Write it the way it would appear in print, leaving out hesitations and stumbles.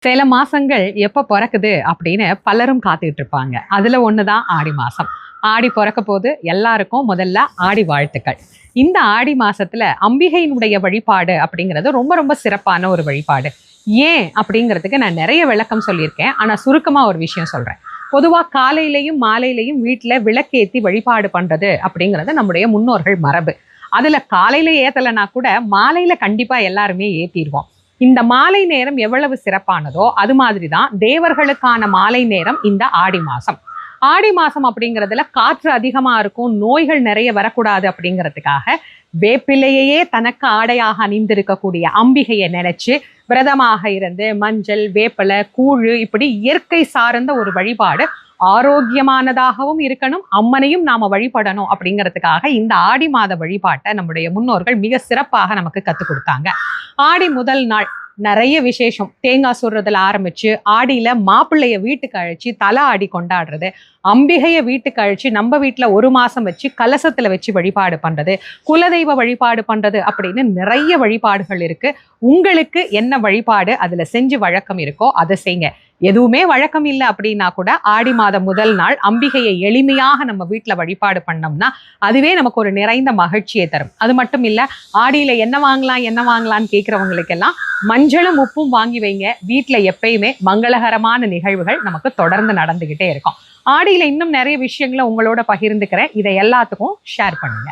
சில மாசங்கள் எப்ப பொறக்குது அப்படின்னு பலரும் காத்துக்கிட்டு இருப்பாங்க. அதுல ஒண்ணுதான் ஆடி மாசம். ஆடி பொறக்க போது எல்லாருக்கும் முதல்ல ஆடி வாழ்த்துக்கள். இந்த ஆடி மாசத்துல அம்பிகையினுடைய வழிபாடு அப்படிங்கிறது ரொம்ப ரொம்ப சிறப்பான ஒரு வழிபாடு. ஏன் அப்படிங்கிறதுக்கு நான் நிறைய விளக்கம் சொல்லியிருக்கேன். ஆனா சுருக்கமா ஒரு விஷயம் சொல்றேன். பொதுவா காலையிலையும் மாலையிலையும் வீட்டுல விளக்கேத்தி வழிபாடு பண்றது அப்படிங்கிறது நம்முடைய முன்னோர்கள் மரபு. அதுல காலையில ஏத்தலைன்னா கூட மாலையில கண்டிப்பா எல்லாருமே ஏத்திடுவோம். இந்த மாலை நேரம் எவ்வளவு சிறப்பானதோ அது மாதிரிதான் தேவர்களுக்கான மாலை நேரம் இந்த ஆடி மாசம். ஆடி மாசம் அப்படிங்கிறதுல காற்று அதிகமா இருக்கும், நோய்கள் நிறைய வரக்கூடாது அப்படிங்கிறதுக்காக வேப்பிலையே தனக்கு ஆடையாக அணிந்திருக்கக்கூடிய அம்பிகையை நினைச்சு விரதமாக இருந்து மஞ்சள், வேப்பிலை, கூழு இப்படி இயற்கை சார்ந்த ஒரு வழிபாடு ஆரோக்கியமானதாகவும் இருக்கணும், அம்மனையும் நாம வழிபடணும் அப்படிங்கிறதுக்காக இந்த ஆடி மாத வழிபாட்டை நம்முடைய முன்னோர்கள் மிக சிறப்பாக நமக்கு கற்றுக் கொடுத்தாங்க. ஆடி முதல் நாள் நிறைய விசேஷம். தேங்காய் சுடுறதுல ஆரம்பிச்சு ஆடியில மாப்பிள்ளைய வீட்டுக்கு அழைச்சி தலை ஆடி கொண்டாடுறது, அம்பிகைய வீட்டுக்கு அழைச்சி நம்ம வீட்டுல 1 மாசம் வச்சு கலசத்துல வச்சு வழிபாடு பண்றது, குலதெய்வ வழிபாடு பண்றது அப்படின்னு நிறைய வழிபாடுகள் இருக்கு. உங்களுக்கு என்ன வழிபாடு அதுல செஞ்சு வழக்கம் இருக்கோ அதை செய்யுங்க. எதுவுமே வழக்கம் இல்லை அப்படின்னா கூட ஆடி மாதம் முதல் நாள் அம்பிகையை எளிமையாக நம்ம வீட்டுல வழிபாடு பண்ணோம்னா அதுவே நமக்கு ஒரு நிறைந்த மகிழ்ச்சியை தரும். அது மட்டும் இல்ல, ஆடியில என்ன வாங்கலாம்னு கேட்கிறவங்களுக்கெல்லாம் மஞ்சளும் உப்பும் வாங்கி வைங்க. வீட்டுல எப்பயுமே மங்களகரமான நிகழ்வுகள் நமக்கு தொடர்ந்து நடந்துகிட்டே இருக்கும். ஆடியில இன்னும் நிறைய விஷயங்களை உங்களோட பகிர்ந்துக்கிறேன். இதை எல்லாத்துக்கும் ஷேர் பண்ணுங்க.